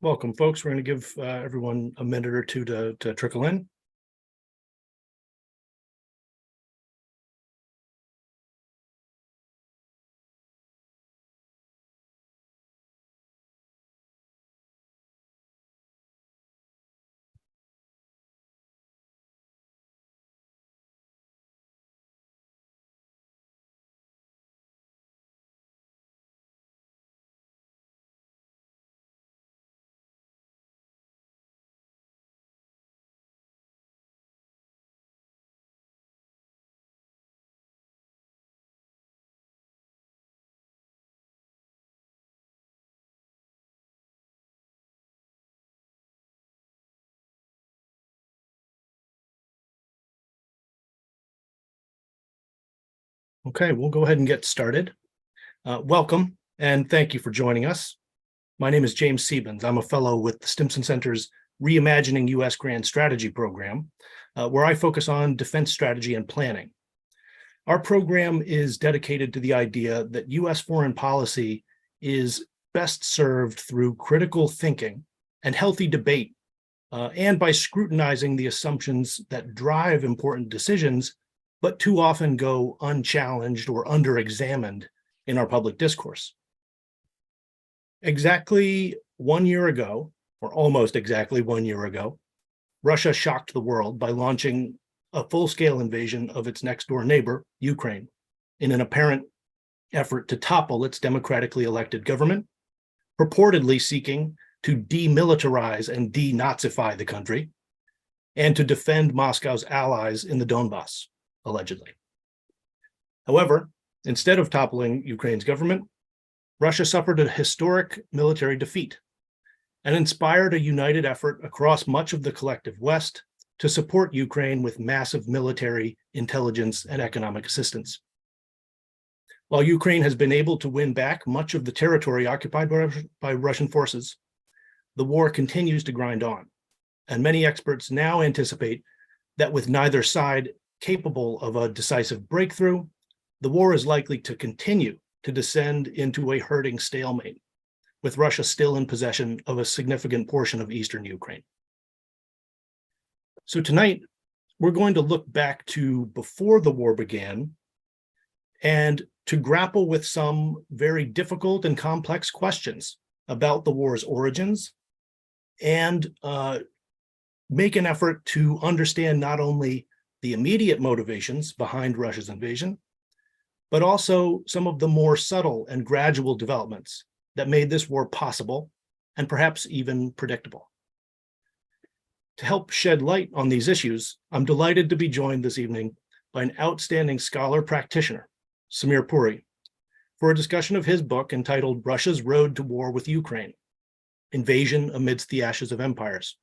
Welcome, folks. We're going to give everyone a minute or two to trickle in. Okay, we'll go ahead and get started. Welcome, and thank you for joining us. My name is James Siebens. I'm a fellow with the Stimson Center's Reimagining U.S. Grand Strategy program, where I focus on defense strategy and planning. Our program is dedicated to the idea that U.S. foreign policy is best served through critical thinking and healthy debate, and by scrutinizing the assumptions that drive important decisions, but too often go unchallenged or under-examined in our public discourse. Exactly 1 year ago, or almost exactly 1 year ago, Russia shocked the world by launching a full-scale invasion of its next-door neighbor, Ukraine, in an apparent effort to topple its democratically elected government, purportedly seeking to demilitarize and denazify the country, and to defend Moscow's allies in the Donbass, allegedly. However, instead of toppling Ukraine's government, Russia suffered a historic military defeat and inspired a united effort across much of the collective West to support Ukraine with massive military, intelligence, and economic assistance. While Ukraine has been able to win back much of the territory occupied by Russian forces, the war continues to grind on, and many experts now anticipate that with neither side capable of a decisive breakthrough, the war is likely to continue to descend into a hurting stalemate, with Russia still in possession of a significant portion of eastern Ukraine. So tonight, we're going to look back to before the war began and to grapple with some very difficult and complex questions about the war's origins and make an effort to understand not only the immediate motivations behind Russia's invasion, but also some of the more subtle and gradual developments that made this war possible and perhaps even predictable. To help shed light on these issues, I'm delighted to be joined this evening by an outstanding scholar practitioner, Samir Puri, for a discussion of his book entitled Russia's Road to War with Ukraine: Invasion Amidst the Ashes of Empires,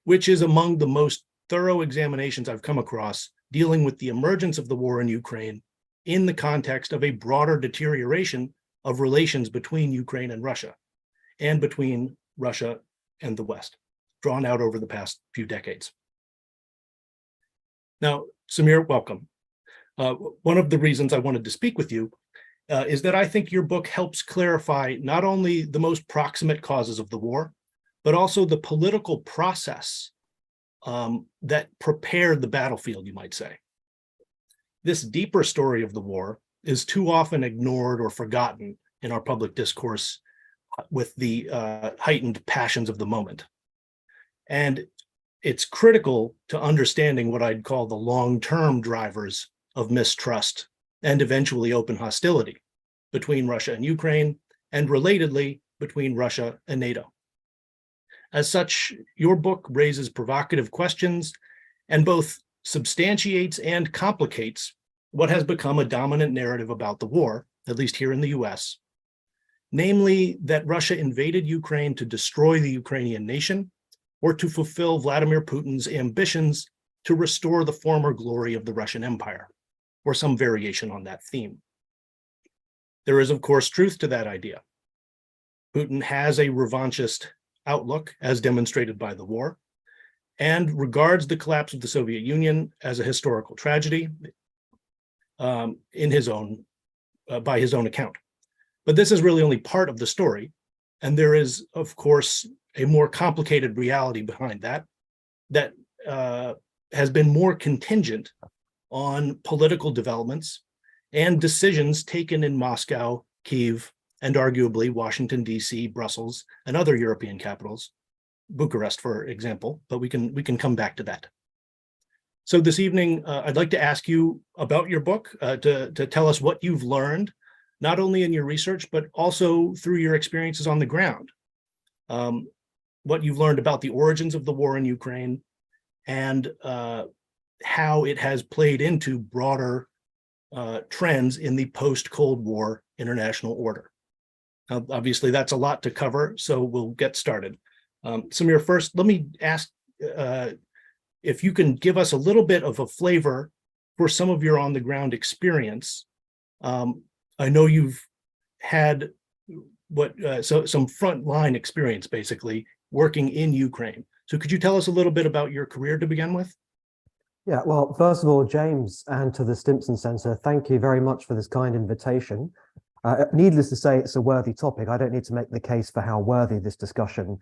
which is among the most thorough examinations I've come across dealing with the emergence of the war in Ukraine in the context of a broader deterioration of relations between Ukraine and Russia, and between Russia and the West, drawn out over the past few decades. Now, Samir, welcome. One of the reasons I wanted to speak with you is that I think your book helps clarify not only the most proximate causes of the war, but also the political process that prepared the battlefield, you might say. This deeper story of the war is too often ignored or forgotten in our public discourse with the heightened passions of the moment. And it's critical to understanding what I'd call the long-term drivers of mistrust and eventually open hostility between Russia and Ukraine, and relatedly, between Russia and NATO. As such, your book raises provocative questions and both substantiates and complicates what has become a dominant narrative about the war, at least here in the US, namely that Russia invaded Ukraine to destroy the Ukrainian nation or to fulfill Vladimir Putin's ambitions to restore the former glory of the Russian Empire, or some variation on that theme. There is, of course, truth to that idea. Putin has a revanchist outlook, as demonstrated by the war, and regards the collapse of the Soviet Union as a historical tragedy by his own account. But this is really only part of the story, And there is, of course, a more complicated reality behind that, that has been more contingent on political developments and decisions taken in Moscow, Kyiv, and arguably Washington, D.C., Brussels, and other European capitals, Bucharest, for example, but we can come back to that. So this evening, I'd like to ask you about your book, to tell us what you've learned, not only in your research, but also through your experiences on the ground. What you've learned about the origins of the war in Ukraine and how it has played into broader trends in the post-Cold War international order. Obviously, that's a lot to cover, so we'll get started. Samir, first, let me ask if you can give us a little bit of a flavor for some of your on-the-ground experience. I know you've had some frontline experience, basically, working in Ukraine. So could you tell us a little bit about your career to begin with? Yeah, well, first of all, James, and to the Stimson Centre, thank you very much for this kind invitation. Needless to say, it's a worthy topic. I don't need to make the case for how worthy this discussion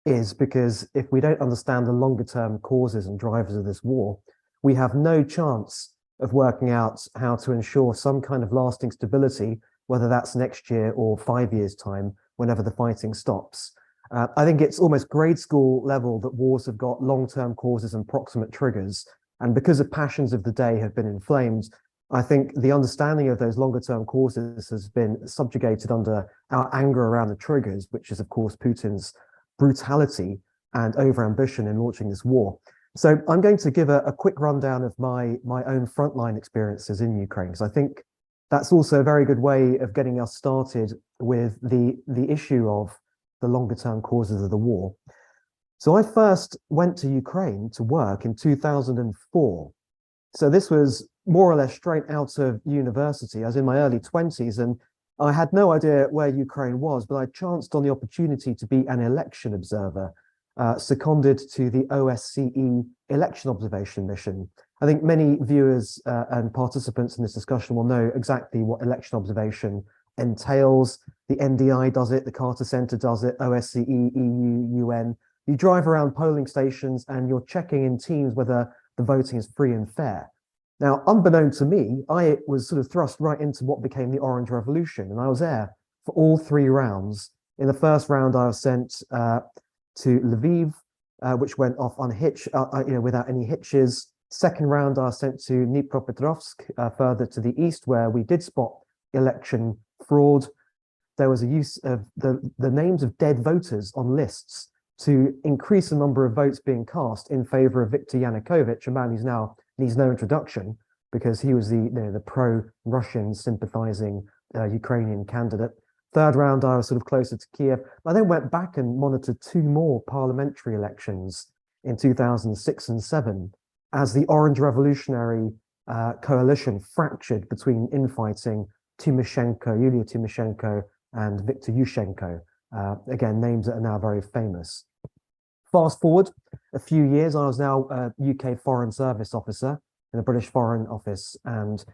is, because if we don't understand the longer term causes and drivers of this war, we have no chance of working out how to ensure some kind of lasting stability, whether that's next year or 5 years' time, whenever the fighting stops. I think it's almost grade school level that wars have got long-term causes and proximate triggers. And because the passions of the day have been inflamed, I think the understanding of those longer-term causes has been subjugated under our anger around the triggers, which is, of course, Putin's brutality and overambition in launching this war. So I'm going to give a quick rundown of my own frontline experiences in Ukraine, because I think that's also a very good way of getting us started with the issue of the longer-term causes of the war. So I first went to Ukraine to work in 2004. So this was more or less straight out of university. I was in my early 20s, and I had no idea where Ukraine was, but I chanced on the opportunity to be an election observer, seconded to the OSCE election observation mission. I think many viewers and participants in this discussion will know exactly what election observation entails. The NDI does it, the Carter Center does it, OSCE, EU, UN. You drive around polling stations and you're checking in teams whether the voting is free and fair. Now, unbeknown to me, I was sort of thrust right into what became the Orange Revolution, and I was there for all 3 rounds. In the first round, I was sent to Lviv, which went off unhitched, without any hitches. Second round, I was sent to Dnipropetrovsk, further to the east, where we did spot election fraud. There was a use of the names of dead voters on lists to increase the number of votes being cast in favor of Viktor Yanukovych, a man who's now needs no introduction because he was the pro-Russian sympathizing Ukrainian candidate. Third round, I was sort of closer to Kiev. I then went back and monitored 2 more parliamentary elections in 2006 and 2007 as the Orange Revolutionary coalition fractured between infighting Yulia Tymoshenko and Viktor Yushchenko. Again, names that are now very famous. Fast forward a few years, I was now a UK Foreign Service officer in the British Foreign Office, and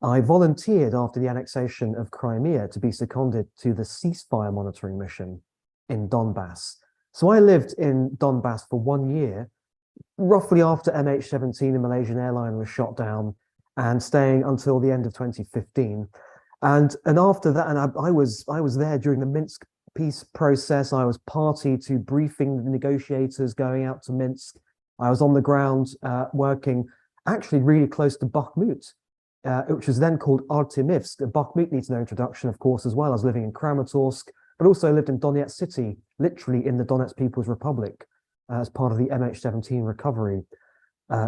I volunteered after the annexation of Crimea to be seconded to the ceasefire monitoring mission in Donbass. So I lived in Donbass for 1 year, roughly after MH17, a Malaysian airline, was shot down, and staying until the end of 2015. And after that, and I was there during the Minsk peace process. I was party to briefing the negotiators going out to Minsk. I was on the ground working actually really close to Bakhmut, which was then called Artemivsk. Bakhmut needs no introduction, of course, as well. I was living in Kramatorsk, but also lived in Donetsk city, literally in the Donetsk People's Republic, as part of the MH17 recovery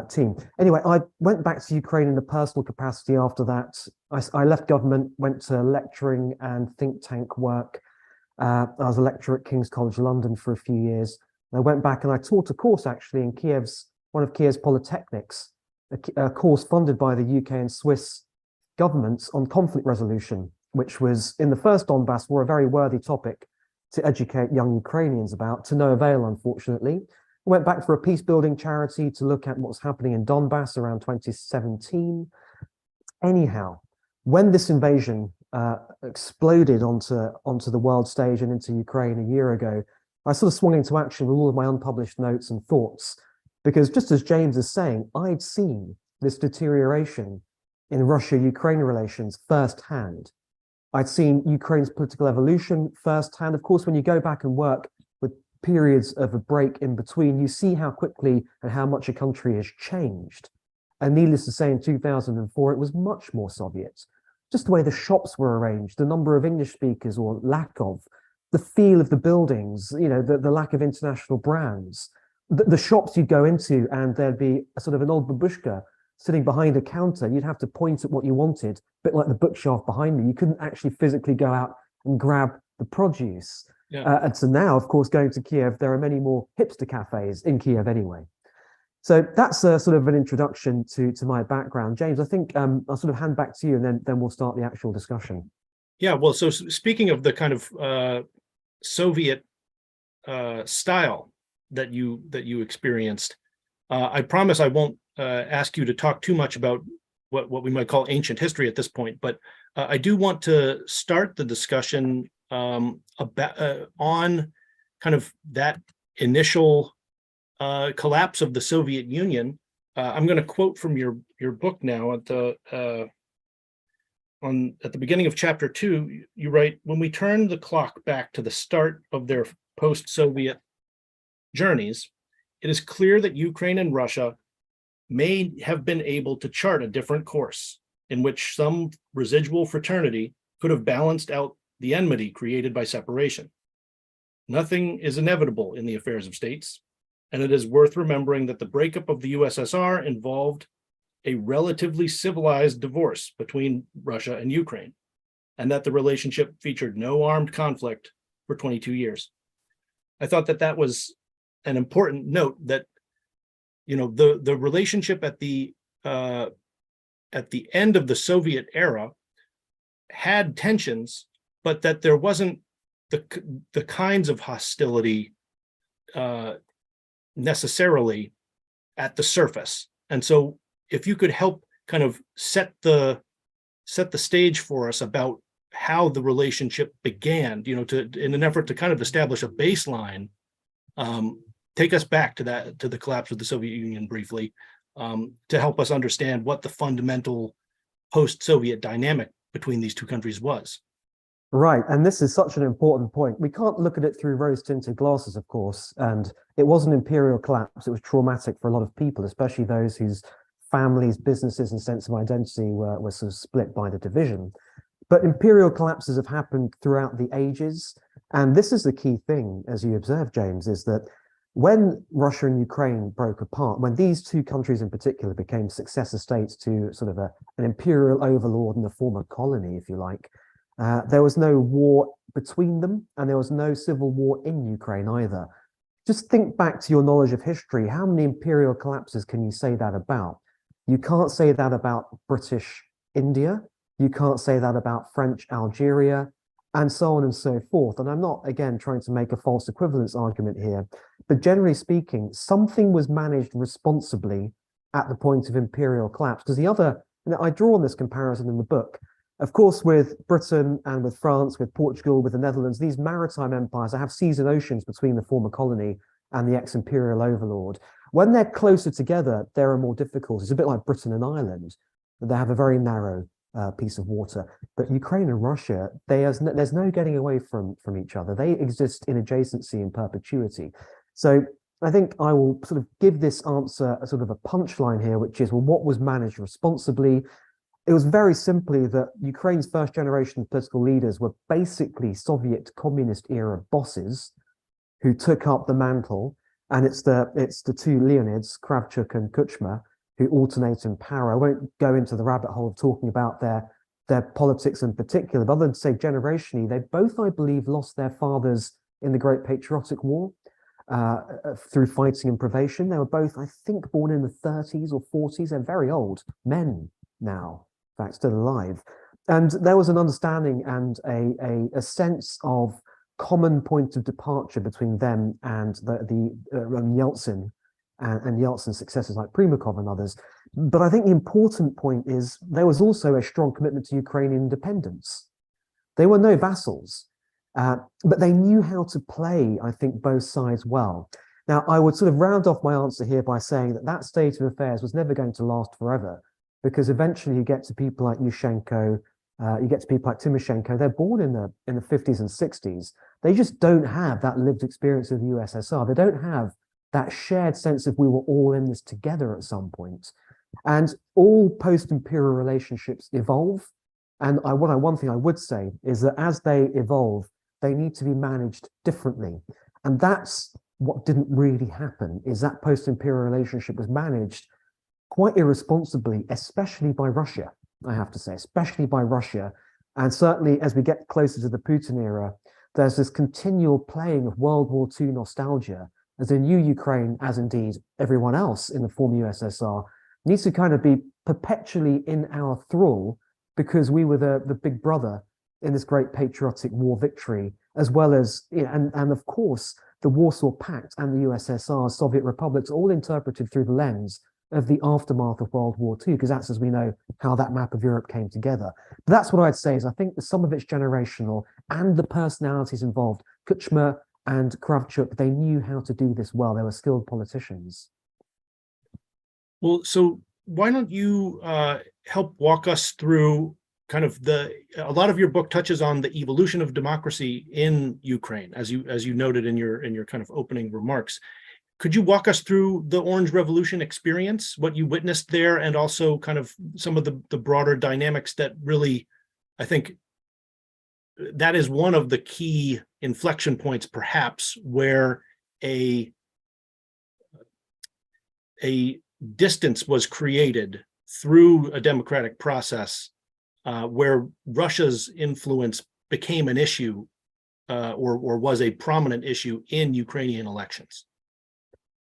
team. Anyway, I went back to Ukraine in a personal capacity after that. I left government, went to lecturing and think tank work. I was a lecturer at King's College London for a few years. I went back and I taught a course actually in one of Kiev's polytechnics, a course funded by the UK and Swiss governments on conflict resolution, which was in the first Donbass war a very worthy topic to educate young Ukrainians about, to no avail, unfortunately. I went back for a peace building charity to look at what's happening in Donbass around 2017. Anyhow, when this invasion exploded onto the world stage and into Ukraine a year ago, I sort of swung into action with all of my unpublished notes and thoughts, because just as James is saying, I'd seen this deterioration in Russia-Ukraine relations firsthand. I'd seen Ukraine's political evolution firsthand. Of course, when you go back and work with periods of a break in between, you see how quickly and how much a country has changed. And needless to say, in 2004, it was much more Soviet. Just the way the shops were arranged, the number of English speakers or lack of, the feel of the buildings, the lack of international brands, the shops you'd go into and there'd be a sort of an old babushka sitting behind a counter. You'd have to point at what you wanted, a bit like the bookshelf behind me. You couldn't actually physically go out and grab the produce. Yeah. And so now, of course, going to Kiev, there are many more hipster cafes in Kiev anyway. So that's a sort of an introduction to my background. James, I think I'll sort of hand back to you, and then we'll start the actual discussion. Yeah, well, so speaking of the kind of Soviet style that you experienced, I promise I won't ask you to talk too much about what we might call ancient history at this point, but I do want to start the discussion about on kind of that initial collapse of the Soviet Union. I'm going to quote from your book now at the beginning of chapter 2. You write, "When we turn the clock back to the start of their post-Soviet journeys, it is clear that Ukraine and Russia may have been able to chart a different course in which some residual fraternity could have balanced out the enmity created by separation. Nothing is inevitable in the affairs of states, and it is worth remembering that the breakup of the USSR involved a relatively civilized divorce between Russia and Ukraine, and that the relationship featured no armed conflict for 22 years. I thought that was an important note, that the relationship at the end of the Soviet era had tensions, but that there wasn't the kinds of hostility necessarily at the surface. And so if you could help kind of set the stage for us about how the relationship began, in an effort to kind of establish a baseline, take us back to the collapse of the Soviet Union briefly, to help us understand what the fundamental post-Soviet dynamic between these two countries was. Right, and this is such an important point. We can't look at it through rose-tinted glasses, of course, and it was an imperial collapse. It was traumatic for a lot of people, especially those whose families, businesses, and sense of identity were sort of split by the division. But imperial collapses have happened throughout the ages, and this is the key thing, as you observed, James, is that when Russia and Ukraine broke apart, when these two countries in particular became successor states to sort of an imperial overlord and a former colony, if you like, there was no war between them, and there was no civil war in Ukraine either. Just think back to your knowledge of history. How many imperial collapses can you say that about? You can't say that about British India. You can't say that about French Algeria, and so on and so forth. And I'm not, again, trying to make a false equivalence argument here, but generally speaking, something was managed responsibly at the point of imperial collapse. Because I draw on this comparison in the book. Of course, with Britain and with France, with Portugal, with the Netherlands, these maritime empires that have seas and oceans between the former colony and the ex-imperial overlord. When they're closer together, there are more difficulties. It's a bit like Britain and Ireland. They have a very narrow piece of water. But Ukraine and Russia, there's no getting away from each other. They exist in adjacency and perpetuity. So I think I will sort of give this answer a sort of a punchline here, which is, well, what was managed responsibly? It was very simply that Ukraine's first generation political leaders were basically Soviet communist era bosses who took up the mantle. And it's the two Leonids, Kravchuk and Kuchma, who alternate in power. I won't go into the rabbit hole of talking about their politics in particular, but other than to say generationally, they both, I believe, lost their fathers in the Great Patriotic War through fighting and privation. They were both, I think, born in the 30s or 40s. They're very old men now, in fact, still alive. And there was an understanding and a sense of common point of departure between them and the Yeltsin and Yeltsin's successors like Primakov and others. But I think the important point is there was also a strong commitment to Ukrainian independence. They were no vassals, but they knew how to play, I think, both sides well. Now, I would sort of round off my answer here by saying that that state of affairs was never going to last forever, because eventually you get to people like Yushchenko, you get to people like Timoshenko. They're born in the 50s and 60s. They just don't have that lived experience of the USSR. They don't have that shared sense of we were all in this together at some point. And all post-imperial relationships evolve. And one thing I would say is that as they evolve, they need to be managed differently. And that's what didn't really happen, is that post-imperial relationship was managed quite irresponsibly, especially by Russia, I have to say, especially by Russia. And certainly as we get closer to the Putin era, there's this continual playing of World War II nostalgia, as the new Ukraine, as indeed everyone else in the former USSR, needs to kind of be perpetually in our thrall, because we were the big brother in this great patriotic war victory, as well as, and of course, the Warsaw Pact and the USSR, Soviet republics, all interpreted through the lens of the aftermath of World War II, because that's, as we know, how that map of Europe came together. But that's what I'd say is I think that some of it's generational, and the personalities involved, Kuchma and Kravchuk, they knew how to do this well. They were skilled politicians. Well, so why don't you help walk us through kind of a lot of your book touches on the evolution of democracy in Ukraine, as you noted in your kind of opening remarks. Could you walk us through the Orange Revolution experience, what you witnessed there, and also kind of some of the broader dynamics that really, I think, that is one of the key inflection points, perhaps, where a distance was created through a democratic process, where Russia's influence became an issue, or was a prominent issue in Ukrainian elections.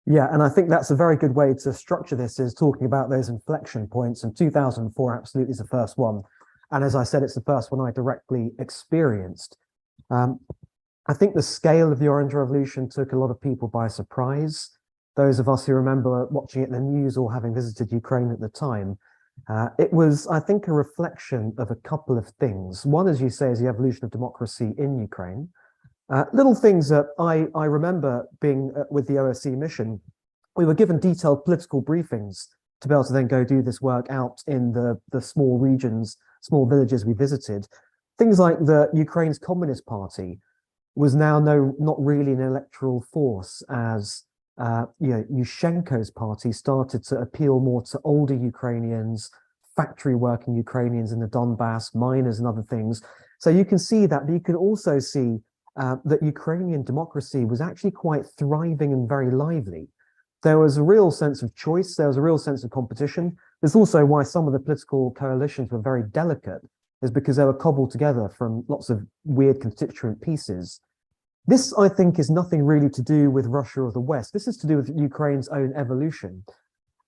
Yeah, and I think that's a very good way to structure this, is talking about those inflection points. And 2004 absolutely is the first one. And as I said, it's the first one I directly experienced. I think the scale of the Orange Revolution took a lot of people by surprise. Those of us who remember watching it in the news or having visited Ukraine at the time, it was, I think, a reflection of a couple of things. One, as you say, is the evolution of democracy in Ukraine. Little things that I remember being with the OSCE mission, we were given detailed political briefings to be able to then go do this work out in the small regions, small villages we visited. Things like the Ukraine's Communist Party was now not really an electoral force, as Yushchenko's party started to appeal more to older Ukrainians, factory working Ukrainians in the Donbass, miners and other things. So you can see that, but you can also see that Ukrainian democracy was actually quite thriving and very lively. There was a real sense of choice. There was a real sense of competition. There's also why some of the political coalitions were very delicate, is because they were cobbled together from lots of weird constituent pieces. This, I think, is nothing really to do with Russia or the West. This is to do with Ukraine's own evolution.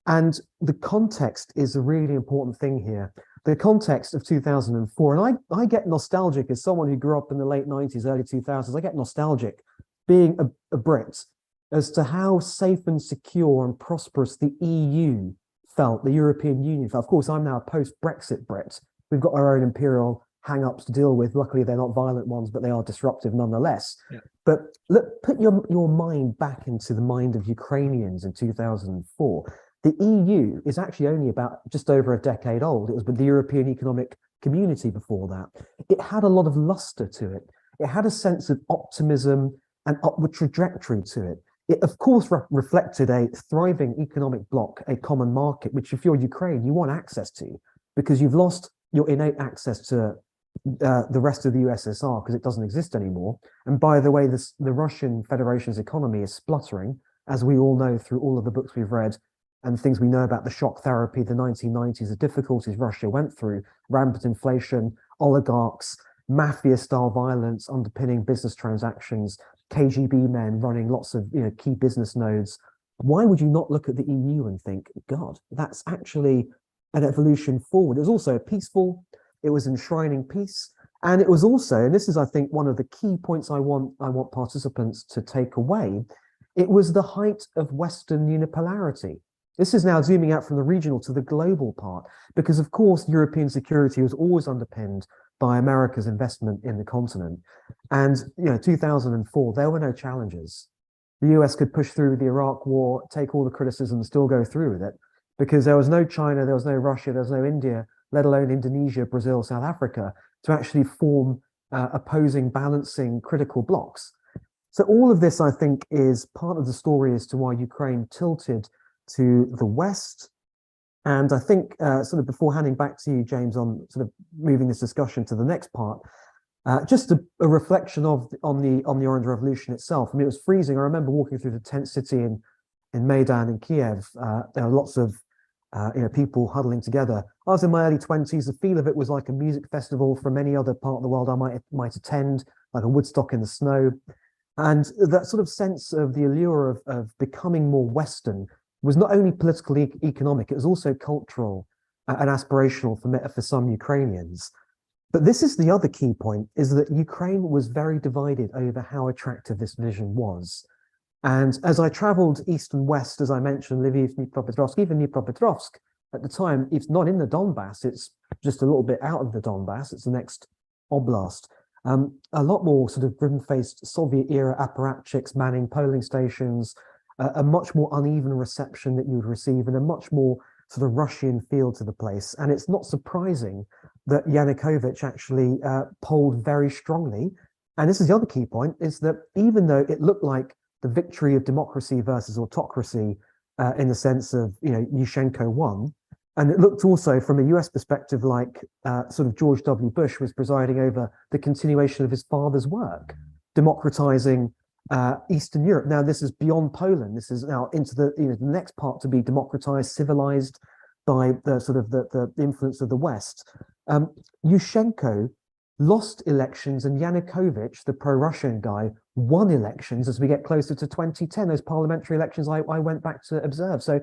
And the context is a really important thing here. The context of 2004, and I get nostalgic as someone who grew up in the late 90s, early 2000s, I get nostalgic being a Brit as to how safe and secure and prosperous the EU felt, the European Union felt. Of course, I'm now a post-Brexit Brit. We've got our own imperial hang-ups to deal with. Luckily, they're not violent ones, but they are disruptive nonetheless. Yeah. But look, put your mind back into the mind of Ukrainians in 2004. The EU is actually only about just over a decade old. It was with the European Economic Community before that. It had a lot of luster to it. It had a sense of optimism and upward trajectory to it. It, of course, reflected a thriving economic bloc, a common market, which if you're Ukraine, you want access to, because you've lost your innate access to the rest of the USSR because it doesn't exist anymore. And by the way, the Russian Federation's economy is spluttering, as we all know through all of the books we've read and things we know about the shock therapy, the 1990s, the difficulties Russia went through, rampant inflation, oligarchs, mafia-style violence underpinning business transactions, KGB men running lots of key business nodes. Why would you not look at the EU and think, God, that's actually an evolution forward? It was also peaceful, it was enshrining peace, and it was also, and this is, I think, one of the key points I want participants to take away, it was the height of Western unipolarity. This is now zooming out from the regional to the global part, because of course European security was always underpinned by America's investment in the continent. And, 2004, there were no challenges. The US could push through the Iraq war, take all the criticism, and still go through with it because there was no China, there was no Russia, there was no India, let alone Indonesia, Brazil, South Africa, to actually form opposing, balancing critical blocks. So all of this, I think, is part of the story as to why Ukraine tilted to the West. And I think sort of before handing back to you, James, on sort of moving this discussion to the next part, just a reflection on the Orange Revolution itself. I mean, it was freezing. I remember walking through the tent city in Maidan in Kiev. There were lots of people huddling together. I was in my early 20s. The feel of it was like a music festival from any other part of the world I might attend, like a Woodstock in the snow. And that sort of sense of the allure of becoming more Western was not only political, economic, it was also cultural and aspirational for some Ukrainians. But this is the other key point, is that Ukraine was very divided over how attractive this vision was. And as I traveled east and west, as I mentioned, Lviv, Dnipropetrovsk, even Dnipropetrovsk at the time, it's not in the Donbass, it's just a little bit out of the Donbass, it's the next oblast. A lot more sort of grim-faced Soviet-era apparatchiks manning polling stations, a much more uneven reception that you would receive, and a much more sort of Russian feel to the place. And it's not surprising that Yanukovych actually polled very strongly. And this is the other key point, is that even though it looked like the victory of democracy versus autocracy in the sense of, Yushchenko won, and it looked also from a US perspective like sort of George W. Bush was presiding over the continuation of his father's work, democratizing Eastern Europe. Now, this is beyond Poland. This is now into the next part to be democratized, civilized by the sort of the influence of the West. Yushchenko lost elections and Yanukovych, the pro-Russian guy, won elections as we get closer to 2010, those parliamentary elections I went back to observe. So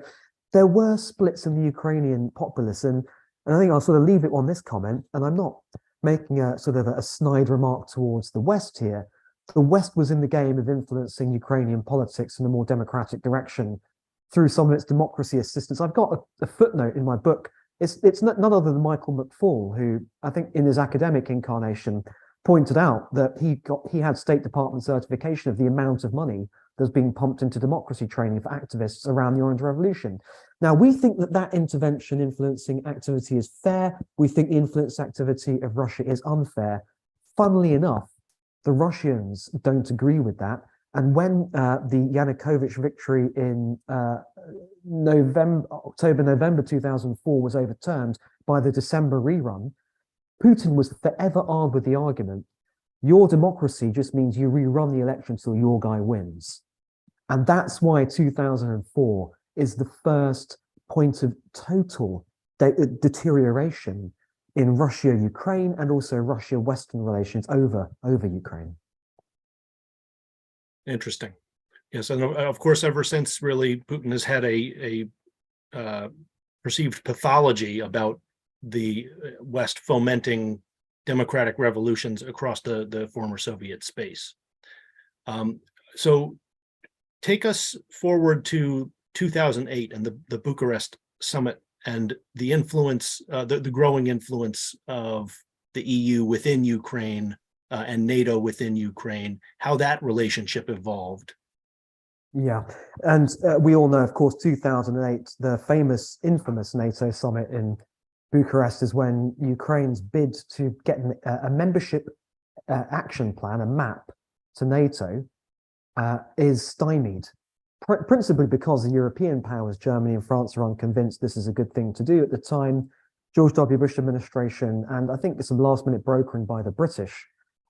there were splits in the Ukrainian populace, and I think I'll sort of leave it on this comment, and I'm not making a sort of a snide remark towards the West here. The West was in the game of influencing Ukrainian politics in a more democratic direction through some of its democracy assistance. I've got a footnote in my book. It's none other than Michael McFaul, who I think in his academic incarnation pointed out that he had State Department certification of the amount of money that's being pumped into democracy training for activists around the Orange Revolution. Now, we think that intervention influencing activity is fair. We think the influence activity of Russia is unfair. Funnily enough, the Russians don't agree with that. And when the Yanukovych victory in October-November 2004 was overturned by the December rerun, Putin was forever armed with the argument, your democracy just means you rerun the election till your guy wins. And that's why 2004 is the first point of total deterioration in Russia-Ukraine and also Russia-Western relations over Ukraine. Interesting. Yes, and of course, ever since really Putin has had a perceived pathology about the West fomenting democratic revolutions across the former Soviet space. So take us forward to 2008 and the Bucharest summit and the influence, the growing influence of the EU within Ukraine and NATO within Ukraine, how that relationship evolved. Yeah, and we all know, of course, 2008, the famous, infamous NATO summit in Bucharest is when Ukraine's bid to get a membership action plan, a map to NATO, is stymied, principally because the European powers, Germany and France, are unconvinced this is a good thing to do at the time. George W. Bush administration, and I think some last-minute brokering by the British,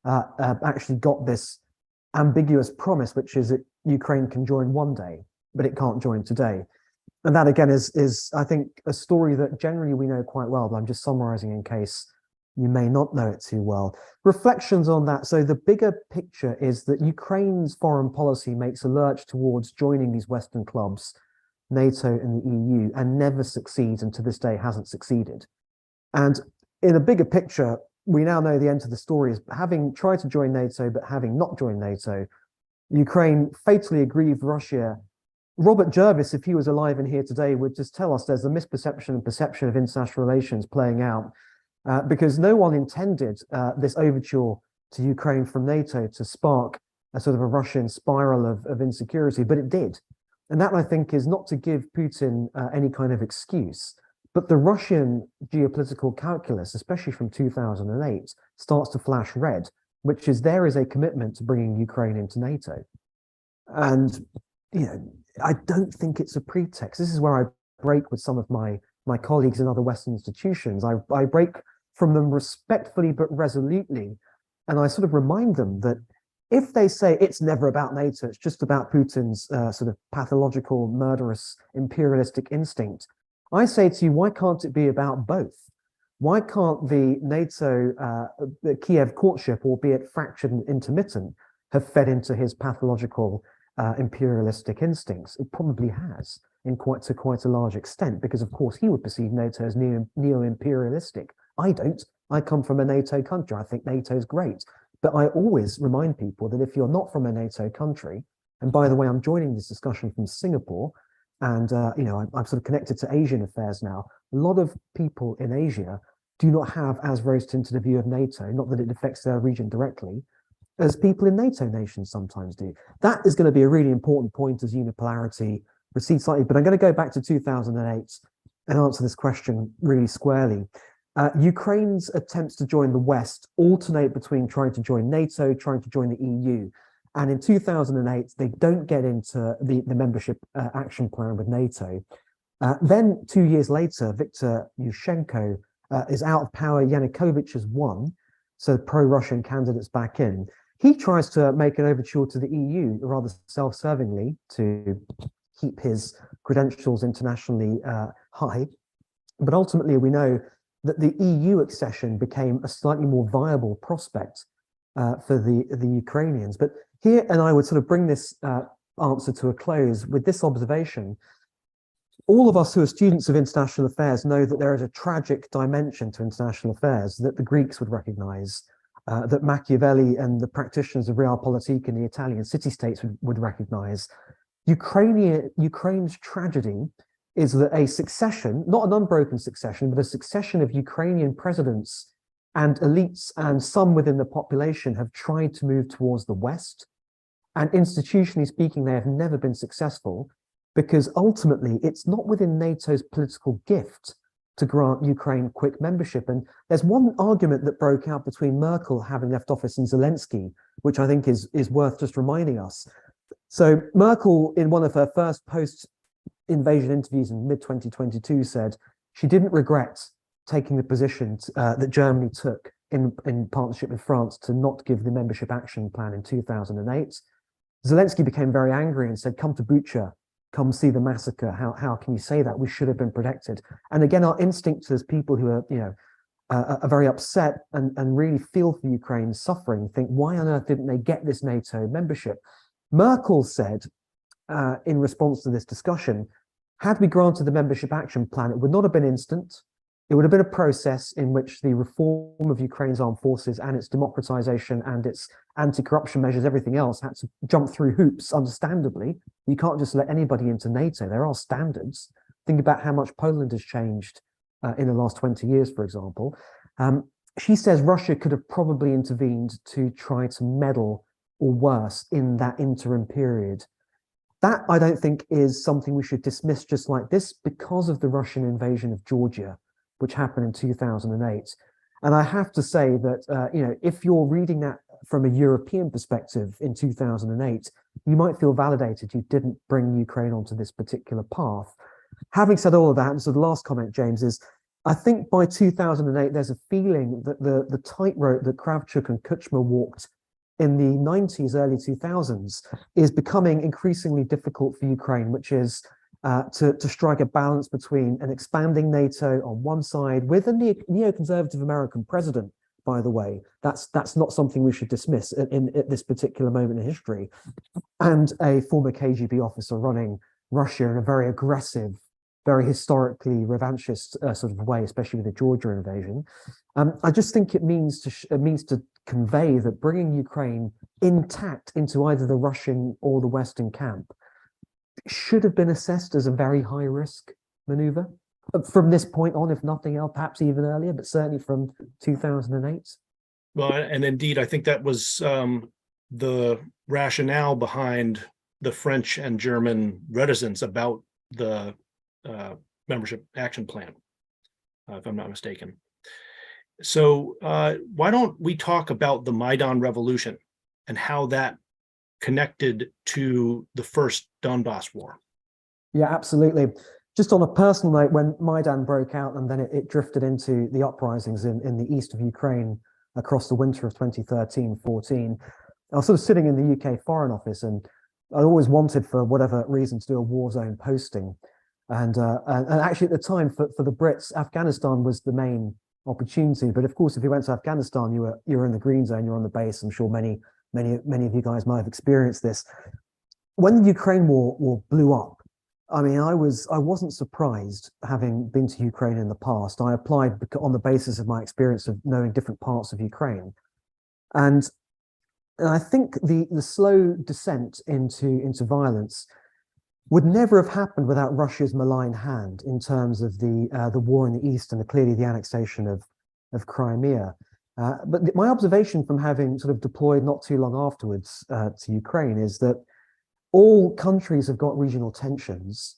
actually got this ambiguous promise, which is that Ukraine can join one day, but it can't join today. And that, again, is I think, a story that generally we know quite well, but I'm just summarizing in case you may not know it too well. Reflections on that. So the bigger picture is that Ukraine's foreign policy makes a lurch towards joining these Western clubs, NATO and the EU, and never succeeds, and to this day hasn't succeeded. And in a bigger picture, we now know the end of the story is having tried to join NATO, but having not joined NATO, Ukraine fatally aggrieved Russia. Robert Jervis, if he was alive and here today, would just tell us there's a misperception and perception of international relations playing out because no one intended this overture to Ukraine from NATO to spark a sort of a Russian spiral of insecurity, but it did. And that, I think, is not to give Putin any kind of excuse, but the Russian geopolitical calculus, especially from 2008, starts to flash red, which is there is a commitment to bringing Ukraine into NATO. And, I don't think it's a pretext. This is where I break with some of my colleagues in other Western institutions. I break from them respectfully but resolutely. And I sort of remind them that if they say it's never about NATO, it's just about Putin's sort of pathological, murderous, imperialistic instinct, I say to you, why can't it be about both? Why can't the NATO the Kiev courtship, albeit fractured and intermittent, have fed into his pathological imperialistic instincts? It probably has to quite a large extent, because of course he would perceive NATO as neo-imperialistic. I don't. I come from a NATO country. I think NATO is great. But I always remind people that if you're not from a NATO country, and by the way, I'm joining this discussion from Singapore, and I'm sort of connected to Asian affairs now. A lot of people in Asia do not have as rose-tinted a view of NATO, not that it affects their region directly, as people in NATO nations sometimes do. That is going to be a really important point as unipolarity recedes slightly. But I'm going to go back to 2008 and answer this question really squarely. Ukraine's attempts to join the West alternate between trying to join NATO, trying to join the EU. And in 2008, they don't get into the membership action plan with NATO. Then 2 years later, Viktor Yushchenko is out of power. Yanukovych has won. So pro-Russian candidates back in. He tries to make an overture to the EU, rather self-servingly, to keep his credentials internationally high. But ultimately, we know that the EU accession became a slightly more viable prospect for the Ukrainians. But here, and I would sort of bring this answer to a close with this observation. All of us who are students of international affairs know that there is a tragic dimension to international affairs that the Greeks would recognize, that Machiavelli and the practitioners of realpolitik in the Italian city-states would recognize. Ukraine's tragedy is that a succession, not an unbroken succession, but a succession of Ukrainian presidents and elites and some within the population have tried to move towards the West. And institutionally speaking, they have never been successful, because ultimately it's not within NATO's political gift to grant Ukraine quick membership. And there's one argument that broke out between Merkel having left office and Zelensky, which I think is worth just reminding us. So Merkel, in one of her first post-invasion interviews in mid-2022, said she didn't regret taking the position that Germany took in partnership with France to not give the membership action plan in 2008. Zelensky became very angry and said, come to Bucha, come see the massacre. How can you say that? We should have been protected. And again, our instinct as people who are very upset and really feel for Ukraine's suffering, think, why on earth didn't they get this NATO membership? Merkel said, in response to this discussion, had we granted the membership action plan, it would not have been instant. It would have been a process in which the reform of Ukraine's armed forces and its democratization and its anti-corruption measures, everything else, had to jump through hoops, understandably. You can't just let anybody into NATO. There are standards. Think about how much Poland has changed in the last 20 years, for example. She says Russia could have probably intervened to try to meddle, or worse, in that interim period. That, I don't think, is something we should dismiss just like this because of the Russian invasion of Georgia, which happened in 2008. And I have to say that, if you're reading that from a European perspective in 2008, you might feel validated you didn't bring Ukraine onto this particular path. Having said all of that, and so the last comment, James, is I think by 2008, there's a feeling that the tightrope that Kravchuk and Kuchma walked in the 90s, early 2000s, is becoming increasingly difficult for Ukraine, which is to strike a balance between an expanding NATO on one side with a neoconservative American president, by the way. That's not something we should dismiss at this particular moment in history, and a former KGB officer running Russia in a very aggressive, very historically revanchist sort of way, especially with the Georgia invasion. I just think it means to convey that bringing Ukraine intact into either the Russian or the Western camp should have been assessed as a very high risk maneuver. From this point on, if nothing else, perhaps even earlier, but certainly from 2008. Well, and indeed, I think that was the rationale behind the French and German reticence about the membership action plan, if I'm not mistaken. So why don't we talk about the Maidan Revolution and how that connected to the first Donbass war? Yeah, absolutely. Just on a personal note, when Maidan broke out and then it drifted into the uprisings in the east of Ukraine across the winter of 2013-14, I was sort of sitting in the UK Foreign Office, and I always wanted, for whatever reason, to do a war zone posting. And actually, at the time, for the Brits, Afghanistan was the main opportunity. But of course, if you went to Afghanistan, you were in the green zone, you're on the base. I'm sure many of you guys might have experienced this. When the Ukraine war blew up, I mean, I wasn't surprised, having been to Ukraine in the past. I applied on the basis of my experience of knowing different parts of Ukraine, and I think the slow descent into violence would never have happened without Russia's malign hand in terms of the war in the east and clearly the annexation of Crimea. But my observation from having sort of deployed not too long afterwards to Ukraine is that all countries have got regional tensions.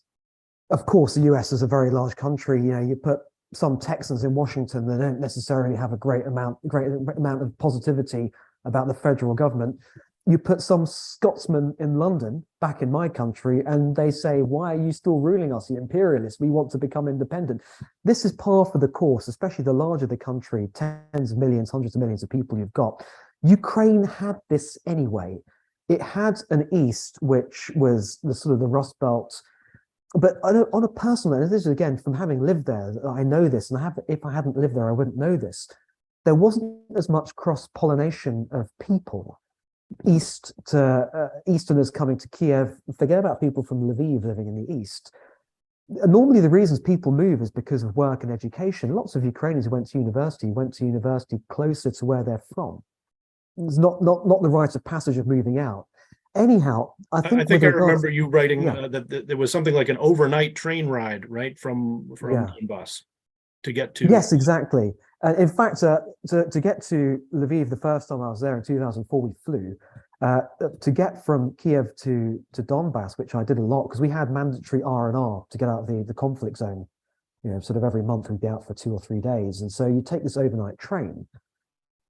Of course, the US is a very large country. You know, you put some Texans in Washington, they don't necessarily have a great amount of positivity about the federal government. You put some Scotsman in London, back in my country, and they say, why are you still ruling us, you imperialists? We want to become independent. This is par for the course, especially the larger the country, tens of millions, hundreds of millions of people you've got. Ukraine had this anyway. It had an east, which was the sort of the Rust Belt. But on a personal level, this is again from having lived there, I know this, and if I hadn't lived there, I wouldn't know this. There wasn't as much cross-pollination of people. Easterners coming to Kiev, forget about people from Lviv living in the east. Normally, the reasons people move is because of work and education. Lots of Ukrainians who went to university closer to where they're from. It's not the rite of passage of moving out. Anyhow, I think I remember you writing that there was something like an overnight train ride, right, from Donbass to get to. Yes, exactly. In fact, to get to Lviv the first time I was there in 2004, we flew. To get from Kiev to Donbass, which I did a lot because we had mandatory R&R to get out of the conflict zone. You know, sort of every month we'd be out for 2 or 3 days, and so you take this overnight train,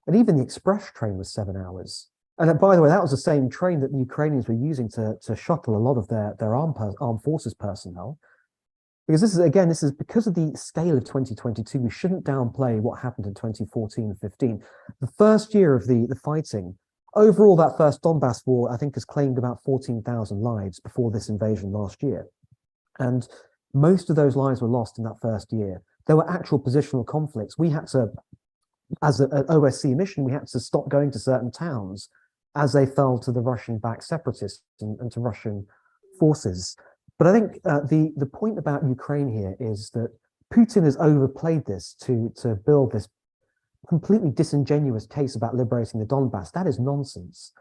and even the express train was 7 hours. And by the way, that was the same train that the Ukrainians were using to shuttle a lot of their armed forces personnel. Because this is because of the scale of 2022, we shouldn't downplay what happened in 2014 and 15. The first year of the fighting, overall, that first Donbass war, I think, has claimed about 14,000 lives before this invasion last year. And most of those lives were lost in that first year. There were actual positional conflicts. We had to, as an OSCE mission, we had to stop going to certain towns as they fell to the Russian-backed separatists and to Russian forces. But I think the point about Ukraine here is that Putin has overplayed this to build this completely disingenuous case about liberating the Donbass. That is nonsense.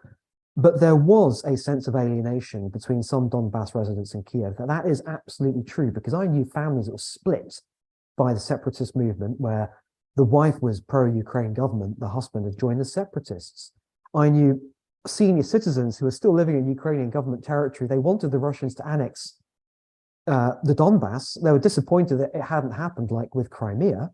But there was a sense of alienation between some Donbass residents in Kiev. That is absolutely true, because I knew families that were split by the separatist movement, where the wife was pro-Ukraine government, the husband had joined the separatists. I knew senior citizens who were still living in Ukrainian government territory. They wanted the Russians to annex the Donbass. They were disappointed that it hadn't happened, like with Crimea,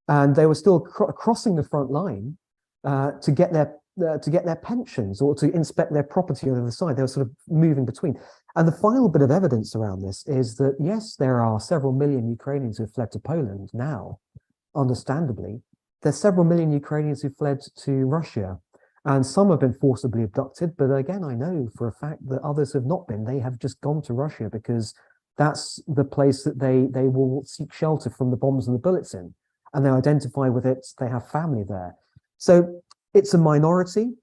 and they were still crossing the front line to get their pensions or to inspect their property on the other side. They were sort of moving between. And the final bit of evidence around this is that, yes, there are several million Ukrainians who have fled to Poland now, understandably. There's several million Ukrainians who fled to Russia, and some have been forcibly abducted. But again, I know for a fact that others have not been. They have just gone to Russia because that's the place that they will seek shelter from the bombs and the bullets in, and they identify with it. They have family there. So it's a minority,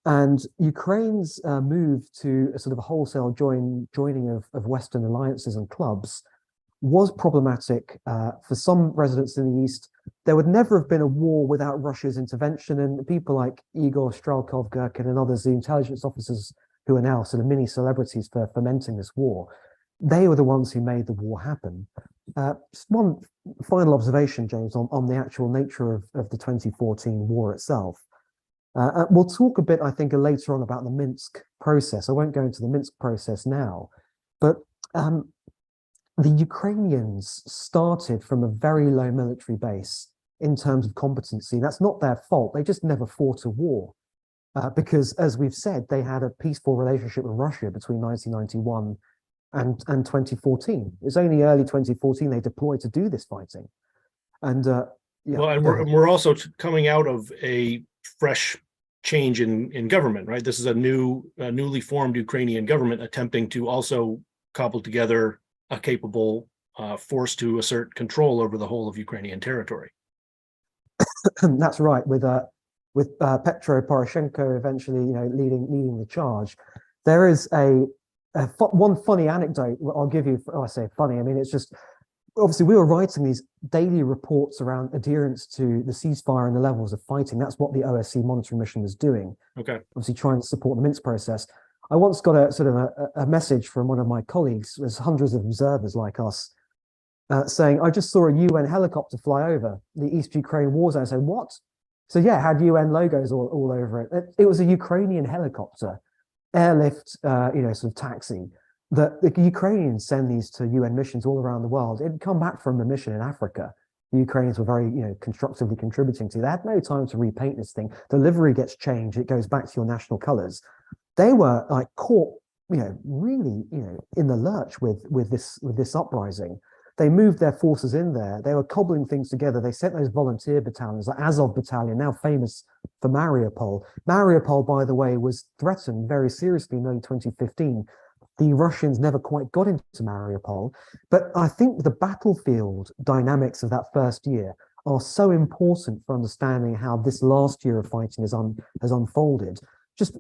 and Ukraine's move to a sort of a wholesale joining of Western alliances and clubs was problematic for some residents in the East. There would never have been a war without Russia's intervention, and people like Igor Strelkov, Gherkin, and others, the intelligence officers who are now sort of mini celebrities for fomenting this war, they were the ones who made the war happen. Just one final observation, James, on the actual nature of the 2014 war itself. We'll talk a bit, I think, later on about the Minsk process. I won't go into the Minsk process now, but the Ukrainians started from a very low military base in terms of competency. That's not their fault. They just never fought a war because, as we've said, they had a peaceful relationship with Russia between 1991 and 2014. It's only early 2014 they deployed to do this fighting. And yeah, well, and we're also coming out of a fresh change in government, right? This is a newly formed Ukrainian government attempting to also cobble together a capable force to assert control over the whole of Ukrainian territory. That's right. With Petro Poroshenko eventually, leading the charge. There is one funny anecdote I'll give you. I say funny. I mean, it's just obviously we were writing these daily reports around adherence to the ceasefire and the levels of fighting. That's what the OSCE monitoring mission was doing. Okay. Obviously trying to support the Minsk process. I once got a message from one of my colleagues, there's hundreds of observers like us, saying, I just saw a UN helicopter fly over the East Ukraine war zone. I said, what? So yeah, it had UN logos all over it. It was a Ukrainian helicopter, airlift, sort of taxi, that the Ukrainians send these to UN missions all around the world. It had come back from a mission in Africa. The Ukrainians were very, constructively contributing to. They had no time to repaint this thing. The livery gets changed. It goes back to your national colors. They were like caught, really, in the lurch with this uprising. They moved their forces in there. They were cobbling things together. They sent those volunteer battalions, like Azov Battalion, now famous for Mariupol. Mariupol, by the way, was threatened very seriously in early 2015. The Russians never quite got into Mariupol, but I think the battlefield dynamics of that first year are so important for understanding how this last year of fighting has unfolded. Just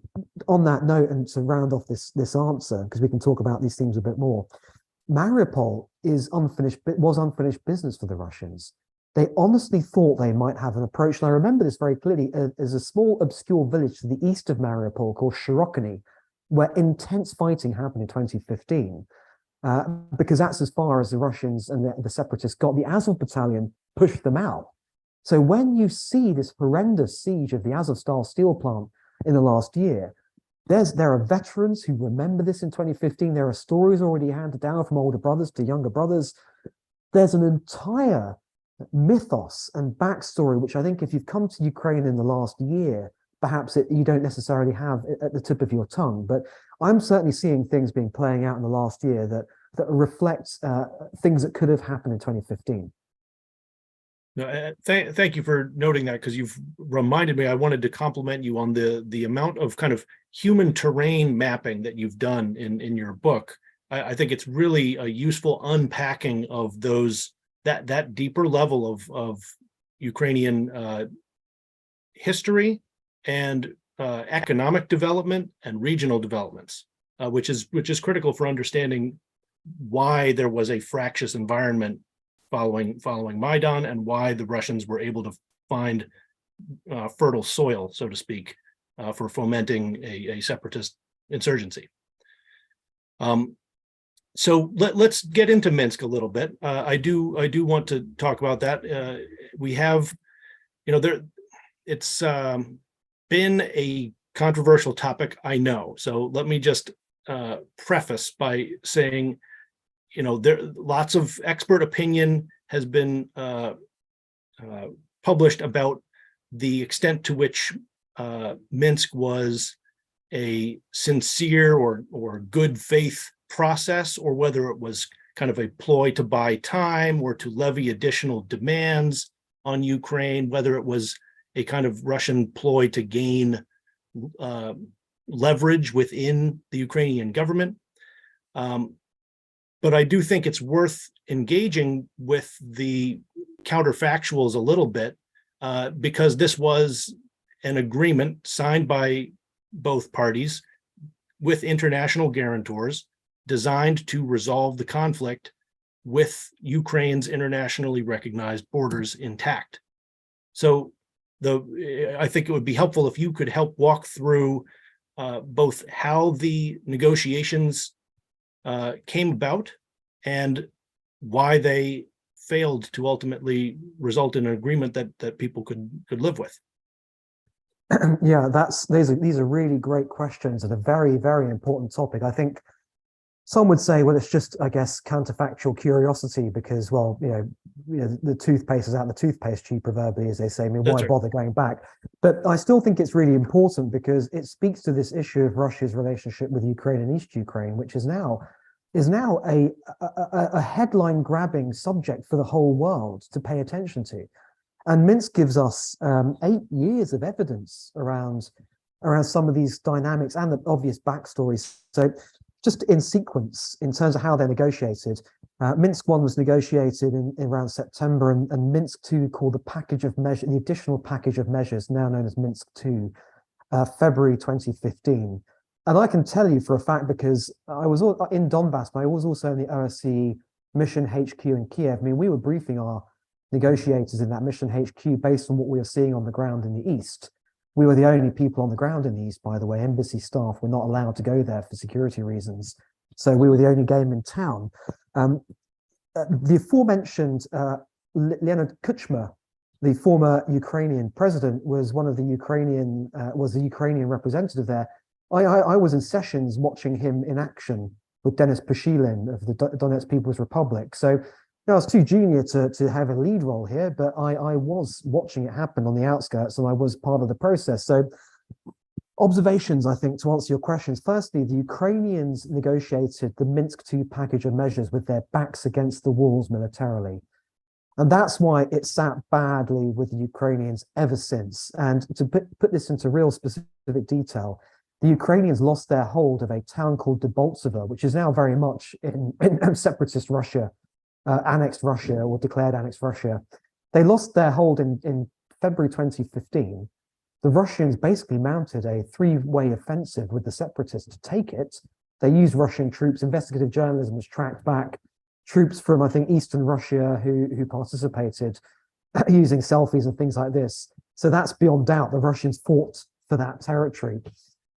on that note, and to round off this answer, because we can talk about these things a bit more, Mariupol was unfinished business for the Russians. They honestly thought they might have an approach, and I remember this very clearly. There's a small obscure village to the east of Mariupol called Shirokiny, where intense fighting happened in 2015, because that's as far as the Russians and the separatists got. The Azov battalion pushed them out. So when you see this horrendous siege of the Azovstal steel plant in the last year, there are veterans who remember this in 2015. There are stories already handed down from older brothers to younger brothers. There's an entire mythos and backstory, which I think if you've come to Ukraine in the last year, perhaps you don't necessarily have at the tip of your tongue. But I'm certainly seeing things playing out in the last year that reflect things that could have happened in 2015. No, thank you for noting that, because you've reminded me. I wanted to compliment you on the amount of kind of human terrain mapping that you've done in your book. I think it's really a useful unpacking of that deeper level of Ukrainian history and economic development and regional developments, which is critical for understanding why there was a fractious environment following Maidan, and why the Russians were able to find fertile soil, so to speak, for fomenting a separatist insurgency. So let's get into Minsk a little bit. I do want to talk about that. We have, it's been a controversial topic, I know. So let me just preface by saying, lots of expert opinion has been published about the extent to which Minsk was a sincere or good faith process, or whether it was kind of a ploy to buy time or to levy additional demands on Ukraine, whether it was a kind of Russian ploy to gain leverage within the Ukrainian government. But I do think it's worth engaging with the counterfactuals a little bit, because this was an agreement signed by both parties with international guarantors designed to resolve the conflict with Ukraine's internationally recognized borders intact. So I think it would be helpful if you could help walk through both how the negotiations came about, and why they failed to ultimately result in an agreement that people could live with. Yeah, these are really great questions and a very, very important topic. I think some would say, well, it's just, I guess, counterfactual curiosity because, well, the toothpaste is out the toothpaste tube, proverbially, as they say. I mean, why That's right. bother going back? But I still think it's really important because it speaks to this issue of Russia's relationship with Ukraine and East Ukraine, which is now a headline-grabbing subject for the whole world to pay attention to. And Minsk gives us 8 years of evidence around some of these dynamics and the obvious backstories. So just in sequence, in terms of how they're negotiated, Minsk 1 was negotiated in around September, and Minsk 2, called the additional package of measures, now known as Minsk 2, February 2015. And I can tell you for a fact, because I was in Donbass, but I was also in the OSCE mission HQ in Kiev. I mean, we were briefing our negotiators in that mission HQ based on what we were seeing on the ground in the east. We were the only people on the ground in the east, by the way. Embassy staff were not allowed to go there for security reasons. So we were the only game in town. The aforementioned Leonid Kuchma, the former Ukrainian president, was the Ukrainian representative there. I was in sessions watching him in action with Denis Pushilin of the Donetsk People's Republic. So I was too junior to have a lead role here, but I was watching it happen on the outskirts, and I was part of the process. So observations, I think, to answer your questions. Firstly, the Ukrainians negotiated the Minsk II package of measures with their backs against the walls militarily. And that's why it sat badly with the Ukrainians ever since. And to put this into real specific detail, the Ukrainians lost their hold of a town called Debaltseve, which is now very much in separatist Russia, annexed Russia, or declared annexed Russia. They lost their hold in February 2015. The Russians basically mounted a three-way offensive with the separatists to take it. They used Russian troops. Investigative journalism was tracked back. Troops from, I think, Eastern Russia who participated using selfies and things like this. So that's beyond doubt. The Russians fought for that territory.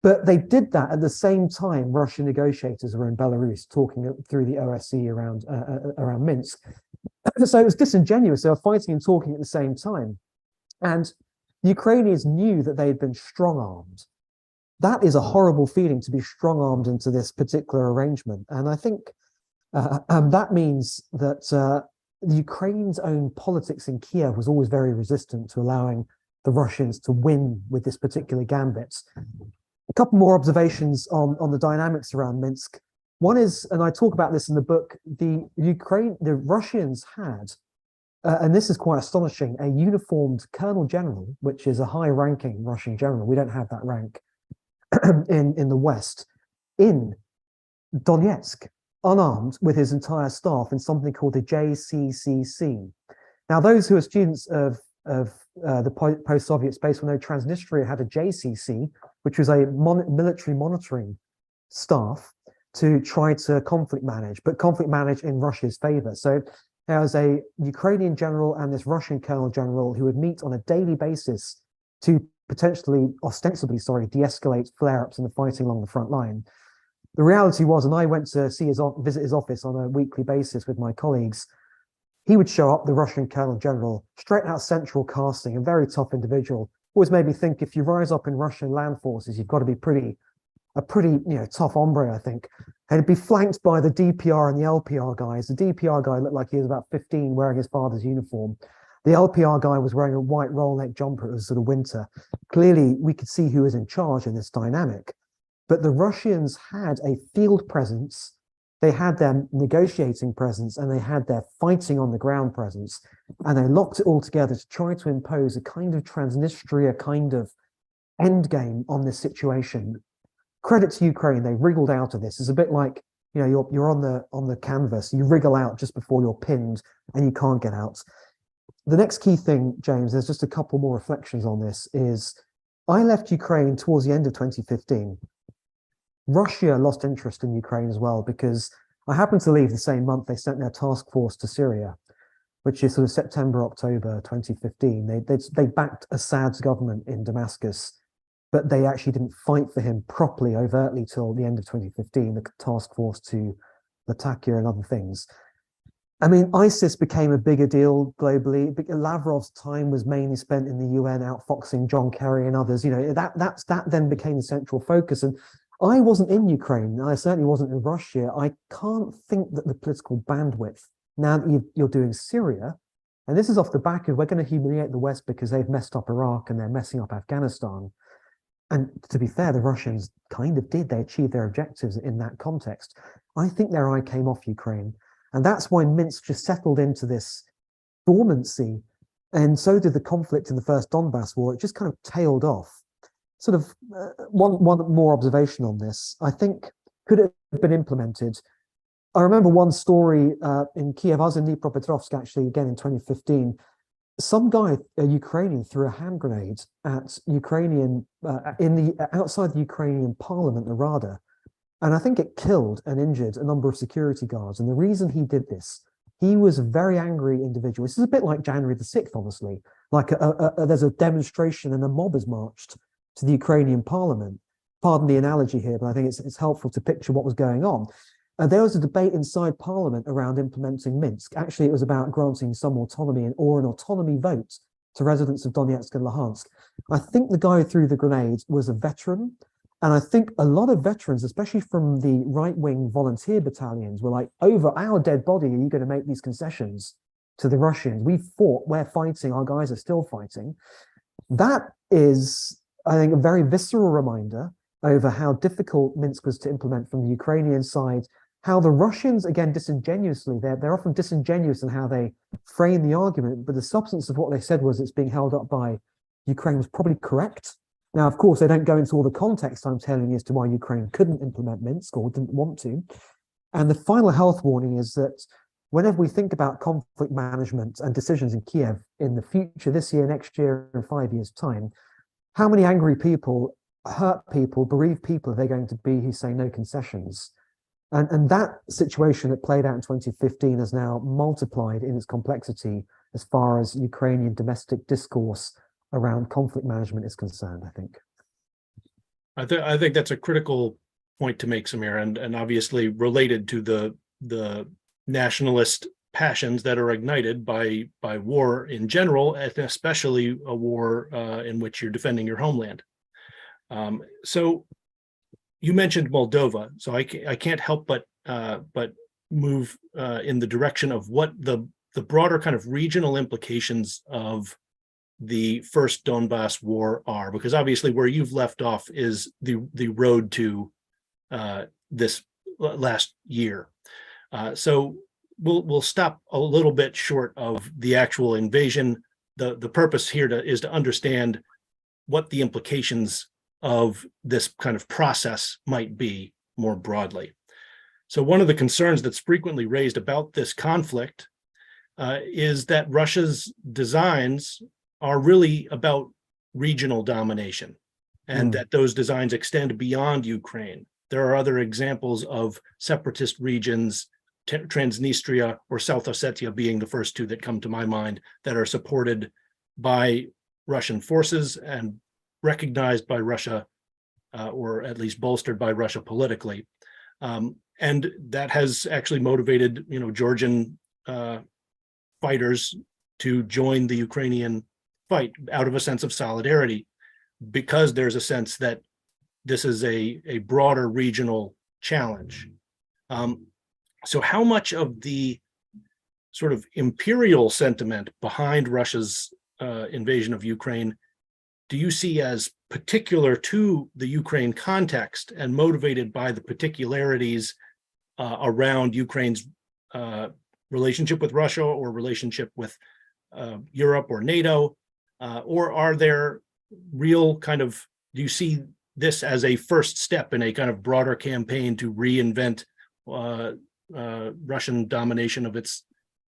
But they did that at the same time Russian negotiators were in Belarus talking through the OSCE around Minsk. So it was disingenuous. They were fighting and talking at the same time. And the Ukrainians knew that they had been strong-armed. That is a horrible feeling, to be strong-armed into this particular arrangement. And I think that means that the Ukraine's own politics in Kiev was always very resistant to allowing the Russians to win with this particular gambit. A couple more observations on the dynamics around Minsk. One is, and I talk about this in the book, the Russians had, and this is quite astonishing, a uniformed colonel general, which is a high-ranking Russian general. We don't have that rank in the West, in Donetsk, unarmed, with his entire staff in something called the JCCC. Now, those who are students of the post-Soviet space will know Transnistria had a JCC, which was a military monitoring staff to try to conflict manage in Russia's favor. So there was a Ukrainian general and this Russian colonel general who would meet on a daily basis to ostensibly, de-escalate flare-ups in the fighting along the front line. The reality was, and I went to visit his office on a weekly basis with my colleagues, he would show up, the Russian colonel general, straight out central casting, a very tough individual. Always made me think, if you rise up in Russian land forces, you've got to be a pretty tough hombre, I think. And he'd be flanked by the DPR and the LPR guys. The DPR guy looked like he was about 15, wearing his father's uniform. The LPR guy was wearing a white roll neck jumper. It was sort of winter. Clearly, we could see who was in charge in this dynamic. But the Russians had a field presence, they had their negotiating presence, and they had their fighting on the ground presence. And they locked it all together to try to impose a kind of Transnistria kind of endgame on this situation. Credit to Ukraine, they wriggled out of this. It's a bit like, you're on the canvas, you wriggle out just before you're pinned and you can't get out. The next key thing, James, there's just a couple more reflections on this, is I left Ukraine towards the end of 2015. Russia lost interest in Ukraine as well, because I happened to leave the same month they sent their task force to Syria, which is sort of September, October 2015. They backed Assad's government in Damascus, but they actually didn't fight for him properly, overtly, till the end of 2015, the task force to Latakia and other things. I mean, ISIS became a bigger deal globally. Lavrov's time was mainly spent in the UN outfoxing John Kerry and others. You know, that then became the central focus. And I wasn't in Ukraine. I certainly wasn't in Russia. I can't think that the political bandwidth, now that you're doing Syria, and this is off the back of we're going to humiliate the West because they've messed up Iraq and they're messing up Afghanistan. And to be fair, the Russians kind of did. They achieved their objectives in that context. I think their eye came off Ukraine. And that's why Minsk just settled into this dormancy. And so did the conflict in the first Donbass war. It just kind of tailed off. Sort of one more observation on this. I think, could it have been implemented? I remember one story in Kiev. I was in Dnipropetrovsk actually again in 2015. Some guy, a Ukrainian, threw a hand grenade at Ukrainian outside the Ukrainian parliament, the Rada, and I think it killed and injured a number of security guards. And the reason he did this, he was a very angry individual. This is a bit like January the 6th, honestly. Like there's a demonstration and a mob has marched to the Ukrainian parliament. Pardon the analogy here, but I think it's helpful to picture what was going on. There was a debate inside Parliament around implementing Minsk. Actually, it was about granting some autonomy or an autonomy vote to residents of Donetsk and Luhansk. I think the guy who threw the grenade was a veteran. And I think a lot of veterans, especially from the right-wing volunteer battalions, were like, over our dead body, are you going to make these concessions to the Russians? We fought, we're fighting, our guys are still fighting. That is, I think, a very visceral reminder over how difficult Minsk was to implement from the Ukrainian side. How the Russians, again, disingenuously, they're often disingenuous in how they frame the argument, but the substance of what they said was it's being held up by Ukraine was probably correct. Now, of course, they don't go into all the context I'm telling you as to why Ukraine couldn't implement Minsk or didn't want to. And the final health warning is that whenever we think about conflict management and decisions in Kiev in the future, this year, next year, in 5 years' time, how many angry people, hurt people, bereaved people are they going to be who say no concessions? And that situation that played out in 2015 has now multiplied in its complexity as far as Ukrainian domestic discourse around conflict management is concerned, I think. I think that's a critical point to make, Samir, and obviously related to the nationalist passions that are ignited by war in general, and especially a war in which you're defending your homeland. So you mentioned Moldova, so I can't help but move in the direction of what the broader kind of regional implications of the first Donbass war are, because obviously where you've left off is the road to this last year. So we'll stop a little bit short of the actual invasion. The purpose here is to understand what the implications of this kind of process might be more broadly. So one of the concerns that's frequently raised about this conflict is that Russia's designs are really about regional domination, and that those designs extend beyond Ukraine. There are other examples of separatist regions, Transnistria or South Ossetia being the first two that come to my mind, that are supported by Russian forces and recognized by Russia, or at least bolstered by Russia politically. And that has actually motivated, Georgian fighters to join the Ukrainian fight out of a sense of solidarity, because there's a sense that this is a broader regional challenge. So how much of the sort of imperial sentiment behind Russia's invasion of Ukraine do you see as particular to the Ukraine context and motivated by the particularities around Ukraine's relationship with Russia or relationship with Europe or NATO? Or are there real do you see this as a first step in a kind of broader campaign to reinvent Russian domination of its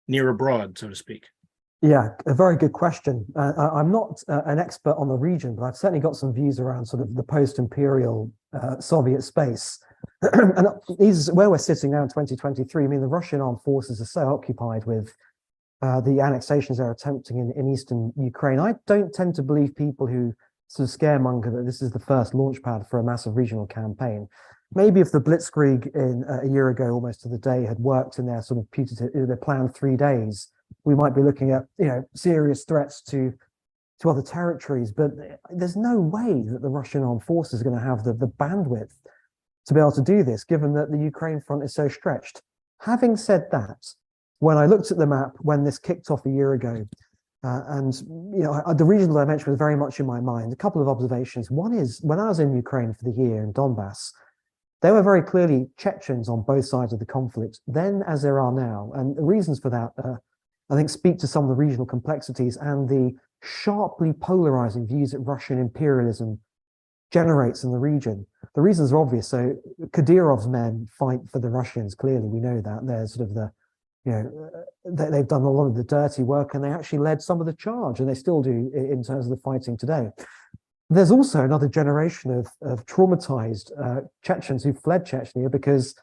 near abroad, so to speak? Yeah, a very good question. I'm not an expert on the region, but I've certainly got some views around sort of the post-imperial Soviet space. And where we're sitting now in 2023, I mean, the Russian armed forces are so occupied with the annexations they're attempting in eastern Ukraine. I don't tend to believe people who sort of scaremonger that this is the first launch pad for a massive regional campaign. maybe if the Blitzkrieg in a year ago, almost to the day, had worked in their sort of putative, their planned 3 days, we might be looking at serious threats to other territories. But there's no way that the Russian armed forces are going to have the bandwidth to be able to do this, given that the Ukraine front is so stretched. Having said that, when I looked at the map when this kicked off a year ago, the region that I mentioned was very much in my mind. A couple of observations. One is when I was in Ukraine for the year in Donbass, there were very clearly Chechens on both sides of the conflict, then as there are now. And the reasons for that, I think, speak to some of the regional complexities and the sharply polarizing views that Russian imperialism generates in the region. The reasons are obvious. So Kadyrov's men fight for the Russians. Clearly, we know that. They're sort of they've done a lot of the dirty work, and they actually led some of the charge, and they still do in terms of the fighting today. There's also another generation of traumatized Chechens who fled Chechnya because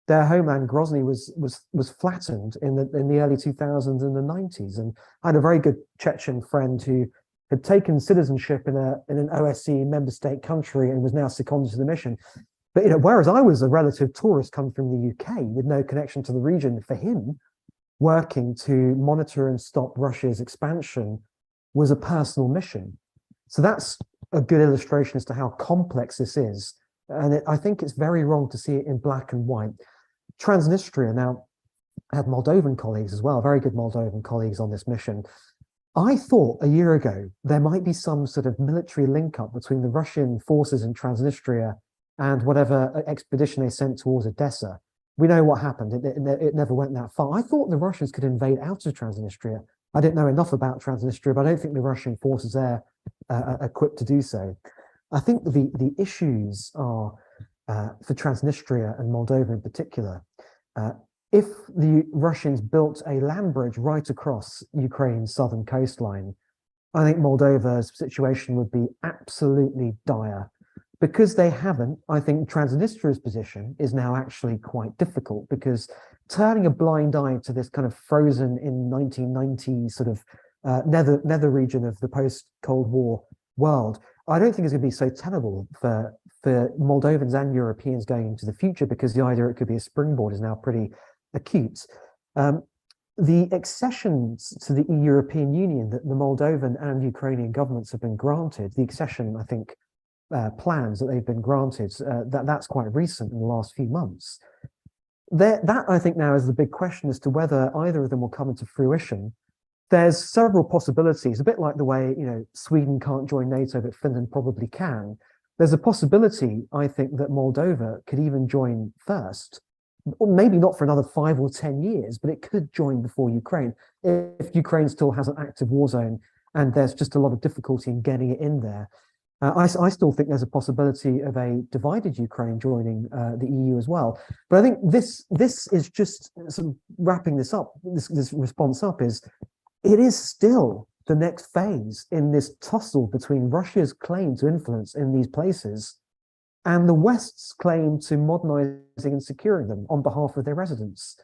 their homeland Grozny was flattened in the early 2000s and the 90s. And I had a very good Chechen friend who had taken citizenship in an OSCE member state country and was now seconded to the mission. But whereas I was a relative tourist coming from the UK with no connection to the region, for him, working to monitor and stop Russia's expansion was a personal mission. So that's a good illustration as to how complex this is. And I think it's very wrong to see it in black and white. Transnistria, now, I had Moldovan colleagues as well, very good Moldovan colleagues on this mission. I thought a year ago there might be some sort of military link up between the Russian forces in Transnistria and whatever expedition they sent towards Odessa. We know what happened. It never went that far. I thought the Russians could invade out of Transnistria. I didn't know enough about Transnistria, but I don't think the Russian forces there are equipped to do so. I think the issues are, for Transnistria and Moldova in particular, if the Russians built a land bridge right across Ukraine's southern coastline, I think Moldova's situation would be absolutely dire. Because they haven't, I think Transnistria's position is now actually quite difficult, because turning a blind eye to this kind of frozen in 1990 sort of nether region of the post-Cold War world, I don't think it's going to be so tenable for Moldovans and Europeans going into the future, because the idea it could be a springboard is now pretty acute. The accessions to the European Union that the Moldovan and Ukrainian governments have been granted, the accession, I think, plans that they've been granted, that's quite recent in the last few months. That, I think, now is the big question as to whether either of them will come into fruition. There's several possibilities, a bit like the way, Sweden can't join NATO, but Finland probably can. There's a possibility, I think, that Moldova could even join first, or maybe not for another 5 or 10 years, but it could join before Ukraine, if Ukraine still has an active war zone and there's just a lot of difficulty in getting it in there. I still think there's a possibility of a divided Ukraine joining the EU as well. But I think this is just sort of wrapping this up, this response up, is it is still the next phase in this tussle between Russia's claim to influence in these places and the West's claim to modernizing and securing them on behalf of their residents.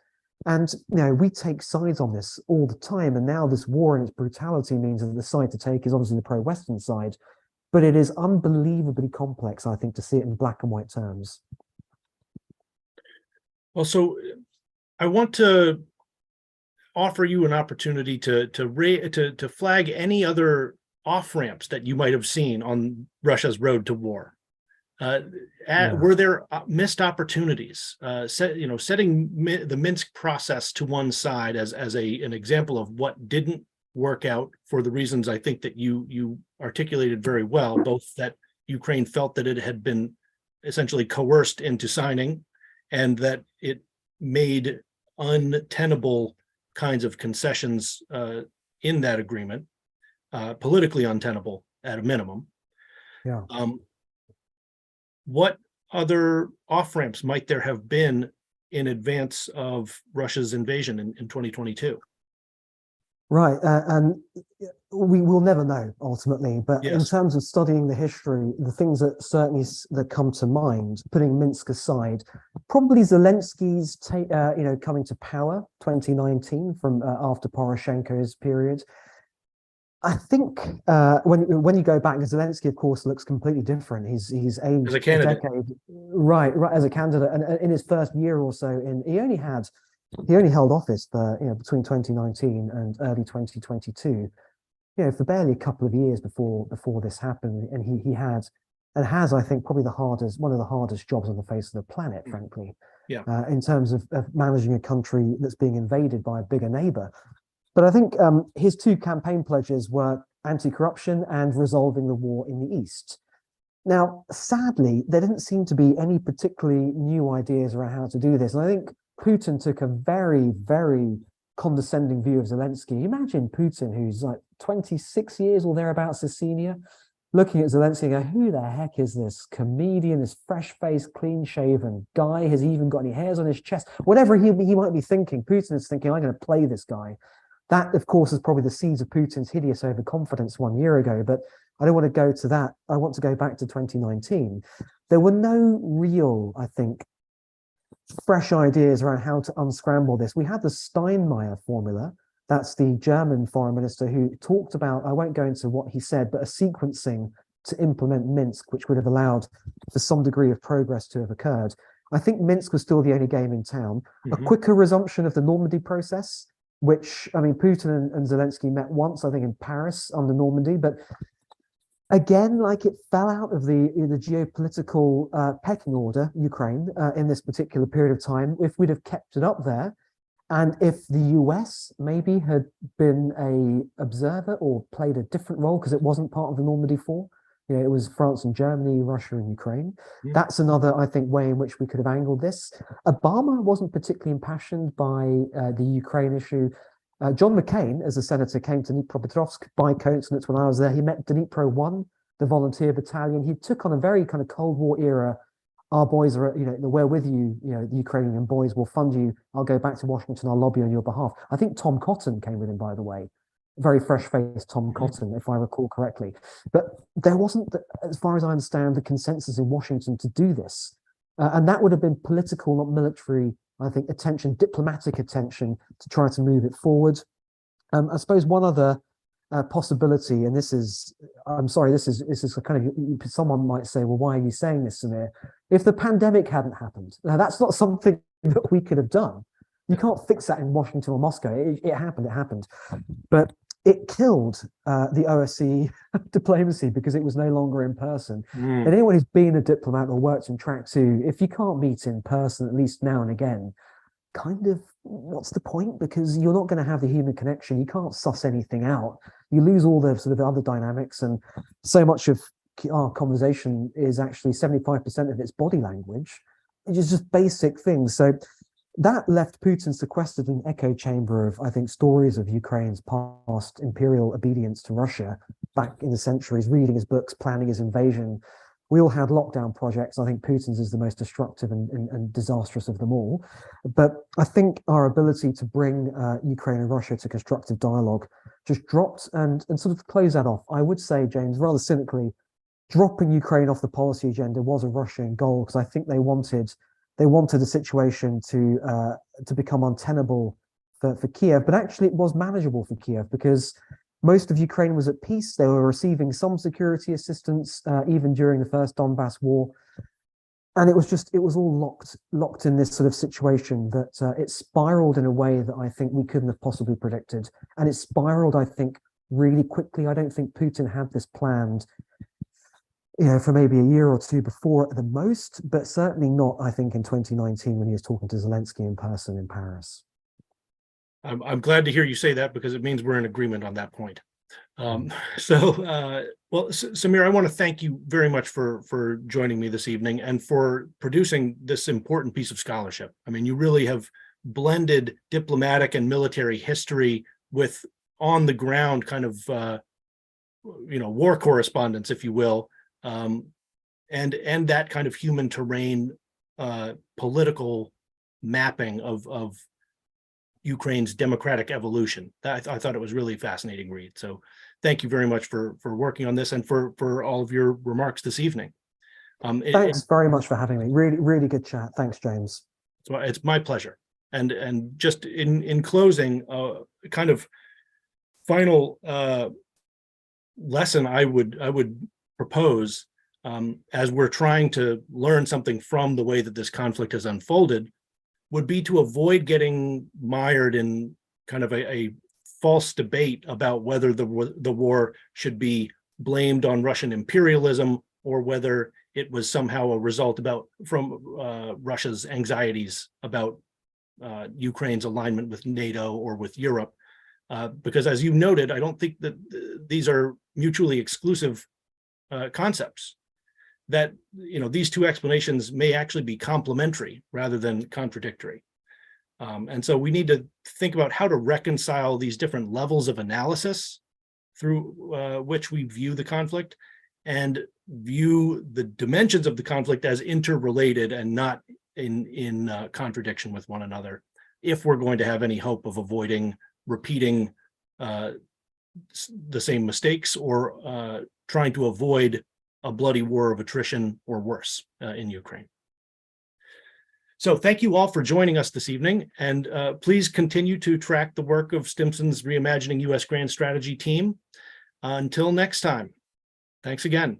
And we take sides on this all the time. And now this war and its brutality means that the side to take is obviously the pro-Western side. But it is unbelievably complex, I think, to see it in black and white terms. Well, so I want to offer you an opportunity to flag any other off-ramps that you might have seen on Russia's road to war. Were there missed opportunities? Setting the Minsk process to one side as an example of what didn't work out for the reasons I think that you articulated very well, both that Ukraine felt that it had been essentially coerced into signing, and that it made untenable kinds of concessions in that agreement, politically untenable at a minimum. Yeah. What other off-ramps might there have been in advance of Russia's invasion in 2022? Right, and we will never know ultimately, but Yes. in terms of studying the history, the things that certainly that come to mind, putting Minsk aside, probably Zelensky's coming to power 2019 from after Poroshenko's period. I think when you go back, Zelensky, of course, looks completely different. He's as a aged a candidate? decade, right, as a candidate, and in his first year or so, he only held office for between 2019 and early 2022. For barely a couple of years before this happened, and he had and has, I think, probably one of the hardest jobs on the face of the planet, frankly, Yeah. in terms of managing a country that's being invaded by a bigger neighbor. But I think his two campaign pledges were anti-corruption and resolving the war in the East. Now, sadly, there didn't seem to be any particularly new ideas around how to do this. And I think Putin took a very, very condescending view of Zelensky. Imagine Putin, who's like 26 years or thereabouts his senior, looking at Zelensky and going, who the heck is this comedian, this fresh-faced, clean-shaven guy? Has he even got any hairs on his chest? Whatever he might be thinking, Putin is thinking, I'm going to play this guy. That, of course, is probably the seeds of Putin's hideous overconfidence 1 year ago. But I don't want to go to that. I want to go back to 2019. There were no real, I think, fresh ideas around how to unscramble this. We had the Steinmeier formula. That's the German foreign minister who talked about, I won't go into what he said, but a sequencing to implement Minsk, which would have allowed for some degree of progress to have occurred. I think Minsk was still the only game in town. A quicker resumption of the Normandy process, which, I mean, Putin and Zelensky met once, I think, in Paris under Normandy, but again, like it fell out of the geopolitical pecking order, Ukraine, in this particular period of time. If we'd have kept it up there, and if the US maybe had been a observer or played a different role because it wasn't part of the Normandy Four, it was France and Germany, Russia and Ukraine. That's another, I think, way in which we could have angled this. Obama wasn't particularly impassioned by the Ukraine issue. John McCain, as a senator, came to Dnipropetrovsk by coincidence when I was there. He met Dnipro 1, the volunteer battalion. He took on a very kind of Cold War era, our boys are, we're with you, the Ukrainian boys will fund you. I'll go back to Washington, I'll lobby on your behalf. I think Tom Cotton came with him, by the way. Very fresh-faced Tom Cotton, if I recall correctly. But there wasn't, as far as I understand, the consensus in Washington to do this. And that would have been political, not military, I think, attention, diplomatic attention to try to move it forward. I suppose one other possibility, and this is a kind of, someone might say, well, why are you saying this, Samir? If the pandemic hadn't happened, now that's not something that we could have done. You can't fix that in Washington or Moscow. It happened. But it killed the OSCE diplomacy because it was no longer in person. And anyone who's been a diplomat or worked in Track 2, if you can't meet in person, at least now and again, kind of what's the point? Because you're not going to have the human connection. You can't suss anything out. You lose all the sort of other dynamics. And so much of our conversation is actually 75% of its body language, which is just basic things. So that left Putin sequestered in an echo chamber of, I think, stories of Ukraine's past imperial obedience to Russia back in the centuries, reading his books, planning his invasion. We all had lockdown projects. I think Putin's is the most destructive and disastrous of them all. But I think our ability to bring Ukraine and Russia to constructive dialogue just dropped, and sort of close that off. I would say, James, rather cynically, dropping Ukraine off the policy agenda was a Russian goal, because I think they wanted a situation to become untenable for Kiev, but actually it was manageable for Kiev because most of Ukraine was at peace. They were receiving some security assistance even during the first Donbass war, and it was all locked in this sort of situation that it spiraled in a way that I think we couldn't have possibly predicted, and it spiraled, I think, really quickly. I don't think Putin had this planned, for maybe a year or two before at the most, but certainly not, I think, in 2019 when he was talking to Zelensky in person in Paris. I'm glad to hear you say that, because it means we're in agreement on that point. Well, Samir, I want to thank you very much for joining me this evening and for producing this important piece of scholarship. I mean, you really have blended diplomatic and military history with on the ground kind of, war correspondence, if you will, and that kind of human terrain political mapping of Ukraine's democratic evolution. I thought it was really a fascinating read. So thank you very much for working on this and for all of your remarks this evening. Thanks very much for having me. Really, really good chat. Thanks, James. So it's my pleasure. And just in closing, kind of final lesson I would propose, as we're trying to learn something from the way that this conflict has unfolded, would be to avoid getting mired in kind of a false debate about whether the war should be blamed on Russian imperialism or whether it was somehow a result from Russia's anxieties about Ukraine's alignment with NATO or with Europe. Because as you noted, I don't think that these are mutually exclusive concepts. That, these two explanations may actually be complementary rather than contradictory. And so we need to think about how to reconcile these different levels of analysis through which we view the conflict, and view the dimensions of the conflict as interrelated and not in contradiction with one another, if we're going to have any hope of avoiding repeating the same mistakes or trying to avoid a bloody war of attrition or worse in Ukraine. So thank you all for joining us this evening, and please continue to track the work of Stimson's Reimagining U.S. Grand Strategy team. Until next time, thanks again.